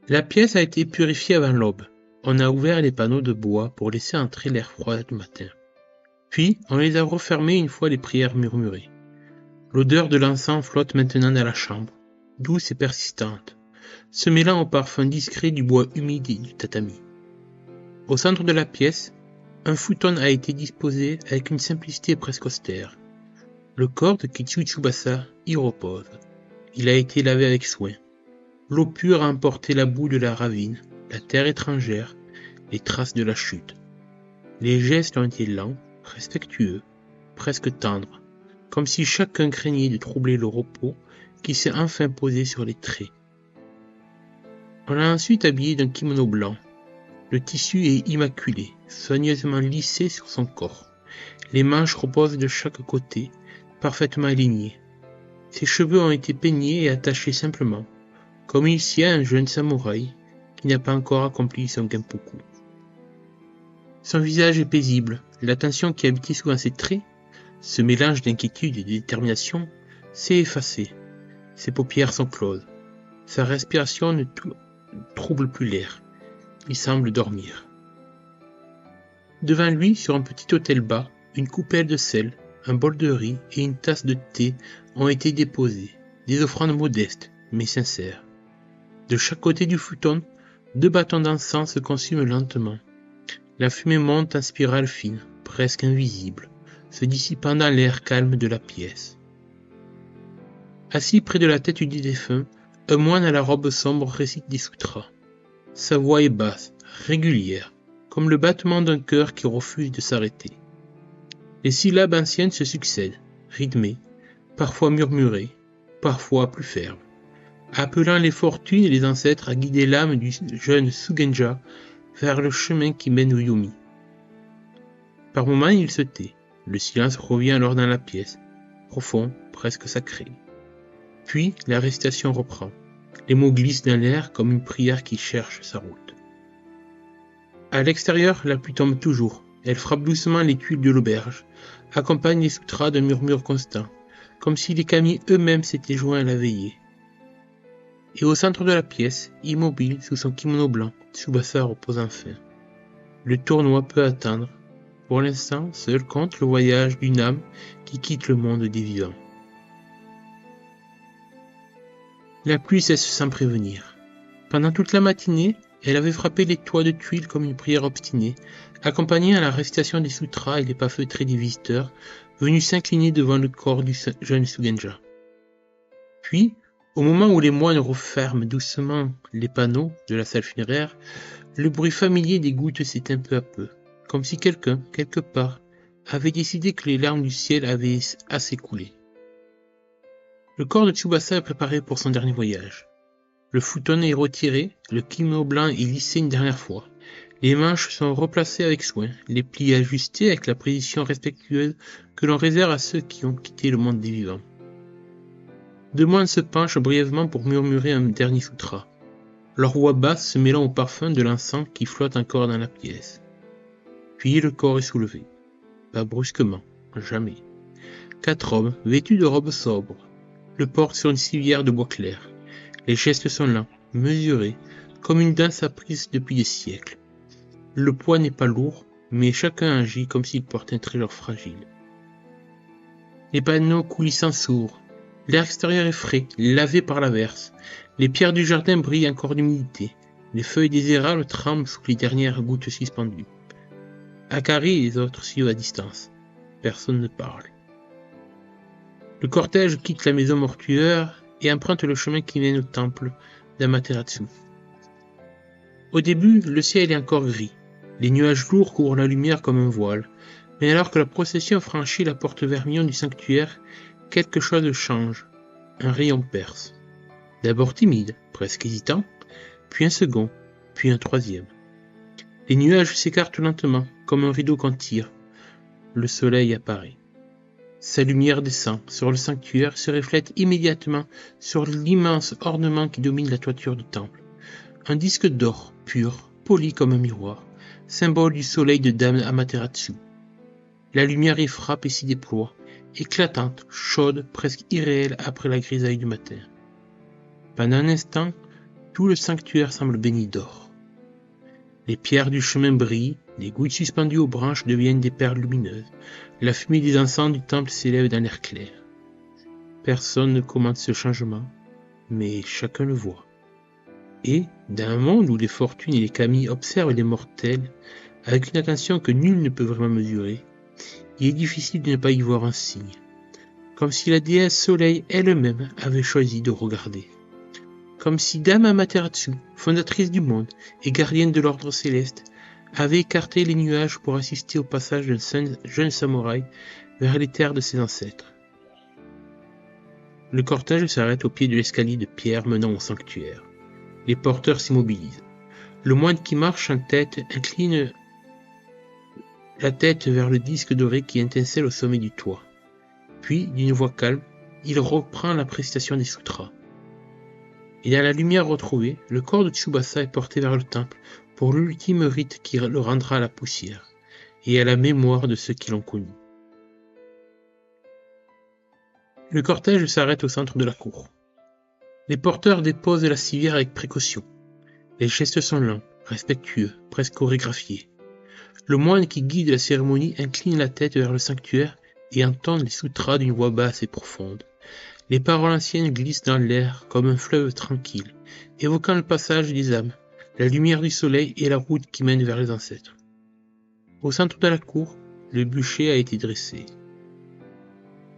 La pièce a été purifiée avant l'aube. On a ouvert les panneaux de bois pour laisser entrer l'air froid du matin. Puis, on les a refermés une fois les prières murmurées. L'odeur de l'encens flotte maintenant dans la chambre, douce et persistante, se mêlant au parfum discret du bois humide et du tatami. Au centre de la pièce, un futon a été disposé avec une simplicité presque austère. Le corps de Kichu Tsubasa y repose. Il a été lavé avec soin. L'eau pure a emporté la boue de la ravine, la terre étrangère, les traces de la chute. Les gestes ont été lents, respectueux, presque tendres, comme si chacun craignait de troubler le repos qui s'est enfin posé sur les traits. On l'a ensuite habillé d'un kimono blanc. Le tissu est immaculé, soigneusement lissé sur son corps. Les manches reposent de chaque côté, parfaitement alignées. Ses cheveux ont été peignés et attachés simplement, comme il s'y a un jeune samouraï qui n'a pas encore accompli son genpuku. Son visage est paisible, l'attention qui habitait souvent ses traits, ce mélange d'inquiétude et de détermination, s'est effacé. Ses paupières sont closes. Sa respiration ne trouble plus l'air. Il semble dormir. Devant lui, sur un petit autel bas, une coupelle de sel, un bol de riz et une tasse de thé ont été déposés, des offrandes modestes, mais sincères. De chaque côté du futon, 2 bâtons d'encens se consument lentement. La fumée monte en spirale fine, presque invisible, se dissipant dans l'air calme de la pièce. Assis près de la tête du défunt, un moine à la robe sombre récite des sutras. Sa voix est basse, régulière, comme le battement d'un cœur qui refuse de s'arrêter. Les syllabes anciennes se succèdent, rythmées, parfois murmurées, parfois plus fermes, appelant les fortunes et les ancêtres à guider l'âme du jeune Sugenja vers le chemin qui mène au Yomi. Par moments, il se tait. Le silence revient alors dans la pièce, profond, presque sacré. Puis, la récitation reprend. Les mots glissent dans l'air comme une prière qui cherche sa route. À l'extérieur, la pluie tombe toujours. Elle frappe doucement les tuiles de l'auberge, accompagne les sutras d'un murmure constant, comme si les kami eux-mêmes s'étaient joints à la veillée. Et au centre de la pièce, immobile sous son kimono blanc, Tsubasa repose enfin. Le tournoi peut attendre. Pour l'instant, seul compte le voyage d'une âme qui quitte le monde des vivants. La pluie cesse sans prévenir. Pendant toute la matinée, elle avait frappé les toits de tuiles comme une prière obstinée, accompagnée à la récitation des sutras et les pas feutrés des visiteurs, venus s'incliner devant le corps du jeune Sugenja. Puis, au moment où les moines referment doucement les panneaux de la salle funéraire, le bruit familier des gouttes s'éteint peu à peu, comme si quelqu'un, quelque part, avait décidé que les larmes du ciel avaient assez coulé. Le corps de Tsubasa est préparé pour son dernier voyage. Le futon est retiré, le kimono blanc est lissé une dernière fois. Les manches sont replacées avec soin, les plis ajustés avec la précision respectueuse que l'on réserve à ceux qui ont quitté le monde des vivants. 2 moines se penchent brièvement pour murmurer un dernier sutra, leur voix basse se mêlant au parfum de l'encens qui flotte encore dans la pièce. Puis le corps est soulevé. Pas brusquement, jamais. 4 hommes, vêtus de robes sobres, le portent sur une civière de bois clair. Les gestes sont lents, mesurés, comme une danse apprise depuis des siècles. Le poids n'est pas lourd, mais chacun agit comme s'il portait un trésor fragile. Les panneaux coulissants s'ouvrent. L'air extérieur est frais, lavé par l'averse. Les pierres du jardin brillent encore d'humidité. Les feuilles des érales tremblent sous les dernières gouttes suspendues. Akari et les autres suivent à distance. Personne ne parle. Le cortège quitte la maison mortuaire et emprunte le chemin qui mène au temple d'Amaterasu. Au début, le ciel est encore gris. Les nuages lourds couvrent la lumière comme un voile. Mais alors que la procession franchit la porte vermillon du sanctuaire, quelque chose change. Un rayon perce. D'abord timide, presque hésitant, puis un second, puis un troisième. Les nuages s'écartent lentement, comme un rideau qu'on tire. Le soleil apparaît. Sa lumière descend sur le sanctuaire, se reflète immédiatement sur l'immense ornement qui domine la toiture du temple. Un disque d'or, pur, poli comme un miroir, symbole du soleil de Dame Amaterasu. La lumière y frappe et s'y déploie, éclatante, chaude, presque irréelle après la grisaille du matin. Pendant un instant, Tout le sanctuaire semble béni d'or. Les pierres du chemin brillent, les gouttes suspendues aux branches deviennent des perles lumineuses, la fumée des encens du temple s'élève dans l'air clair. Personne ne commente ce changement, mais chacun le voit. Et, dans un monde où les fortunes et les kami observent les mortels avec une attention que nul ne peut vraiment mesurer, il est difficile de ne pas y voir un signe, comme si la déesse Soleil elle-même avait choisi de regarder. Comme si Dame Amaterasu, fondatrice du monde et gardienne de l'ordre céleste, avait écarté les nuages pour assister au passage d'un jeune samouraï vers les terres de ses ancêtres. Le cortège s'arrête au pied de l'escalier de pierre menant au sanctuaire. Les porteurs s'immobilisent. Le moine qui marche en tête incline la tête vers le disque doré qui étincelle au sommet du toit. Puis, d'une voix calme, il reprend la précitation des sutras. Et dans la lumière retrouvée, le corps de Tsubasa est porté vers le temple pour l'ultime rite qui le rendra à la poussière et à la mémoire de ceux qui l'ont connu. Le cortège s'arrête au centre de la cour. Les porteurs déposent la civière avec précaution. Les gestes sont lents, respectueux, presque chorégraphiés. Le moine qui guide la cérémonie incline la tête vers le sanctuaire et entend les sutras d'une voix basse et profonde. Les paroles anciennes glissent dans l'air comme un fleuve tranquille, évoquant le passage des âmes, la lumière du soleil et la route qui mène vers les ancêtres. Au centre de la cour, le bûcher a été dressé.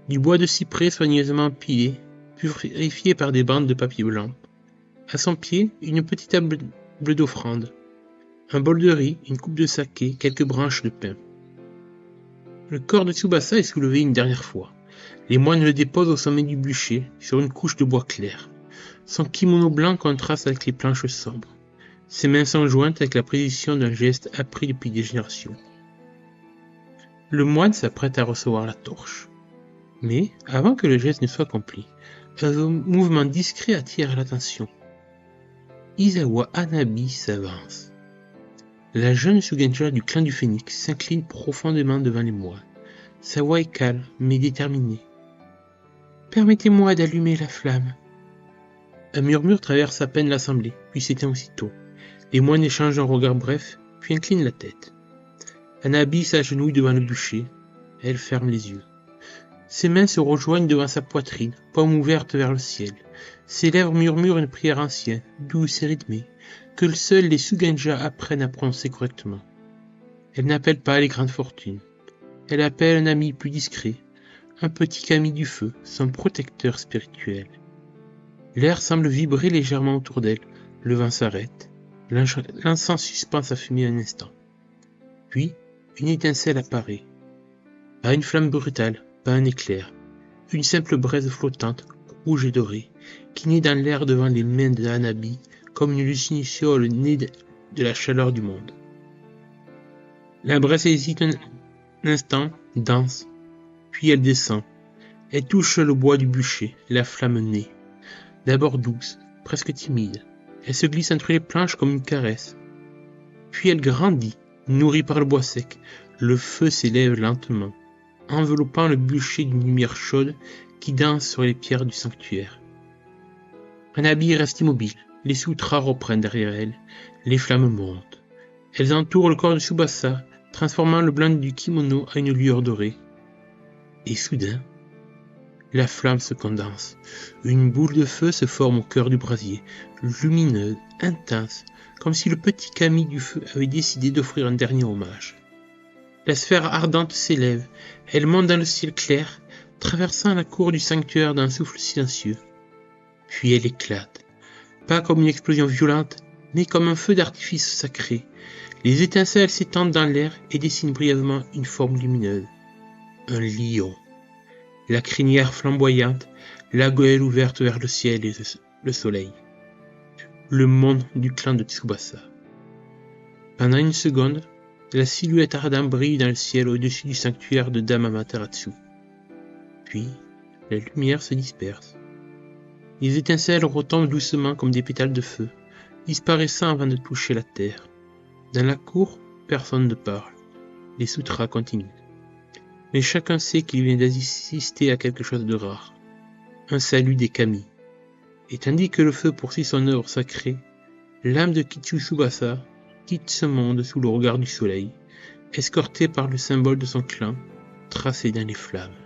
Du bois de cyprès soigneusement empilé, purifié par des bandes de papier blanc. À son pied, une petite table d'offrande. Un bol de riz, une coupe de saké, quelques branches de pin. Le corps de Tsubasa est soulevé une dernière fois. Les moines le déposent au sommet du bûcher, sur une couche de bois clair. Son kimono blanc contraste avec les planches sombres. Ses mains sont jointes avec la précision d'un geste appris depuis des générations. Le moine s'apprête à recevoir la torche. Mais, avant que le geste ne soit accompli, un mouvement discret attire l'attention. Izawa Hanabi s'avance. La jeune Shugenja du clan du Phénix s'incline profondément devant les moines. Sa voix est calme, mais déterminée. « Permettez-moi d'allumer la flamme. » Un murmure traverse à peine l'assemblée, puis s'éteint aussitôt. Les moines échangent un regard bref, puis inclinent la tête. Hanabi s'agenouille devant le bûcher. Elle ferme les yeux. Ses mains se rejoignent devant sa poitrine, paume ouverte vers le ciel. Ses lèvres murmurent une prière ancienne, douce et rythmée, que seuls les Shugenja apprennent à prononcer correctement. Elle n'appelle pas les grandes fortunes. Elle appelle un ami plus discret, un petit kami du feu, son protecteur spirituel. L'air semble vibrer légèrement autour d'elle, le vent s'arrête, l'encens suspend sa fumée un instant. Puis, une étincelle apparaît. Pas une flamme brutale, pas un éclair, une simple braise flottante, rouge et dorée, qui naît dans l'air devant les mains de Hanabi, comme une luciole née de la chaleur du monde. La braise hésite un instant, danse, puis elle descend. Elle touche le bois du bûcher, la flamme naît. D'abord douce, presque timide, elle se glisse entre les planches comme une caresse. Puis elle grandit, nourrie par le bois sec, le feu s'élève lentement, enveloppant le bûcher d'une lumière chaude qui danse sur les pierres du sanctuaire. Hanabi reste immobile, les sutras reprennent derrière elle, les flammes montent. Elles entourent le corps de Tsubasa, transformant le blanc du kimono en une lueur dorée. Et soudain, la flamme se condense. Une boule de feu se forme au cœur du brasier, lumineuse, intense, comme si le petit kami du feu avait décidé d'offrir un dernier hommage. La sphère ardente s'élève, elle monte dans le ciel clair, traversant la cour du sanctuaire d'un souffle silencieux. Puis elle éclate, pas comme une explosion violente, mais comme un feu d'artifice sacré. Les étincelles s'étendent dans l'air et dessinent brièvement une forme lumineuse. Un lion. La crinière flamboyante, la gueule ouverte vers le ciel et le soleil. Le monde du clan de Tsubasa. Pendant une seconde, la silhouette ardente brille dans le ciel au-dessus du sanctuaire de Dame Amaterasu. Puis, la lumière se disperse. Les étincelles retombent doucement comme des pétales de feu, disparaissant avant de toucher la terre. Dans la cour, personne ne parle. Les sutras continuent. Mais chacun sait qu'il vient d'assister à quelque chose de rare. Un salut des kami. Et tandis que le feu poursuit son œuvre sacrée, l'âme de Kichu-Tsubasa quitte ce monde sous le regard du soleil, escortée par le symbole de son clan, tracé dans les flammes.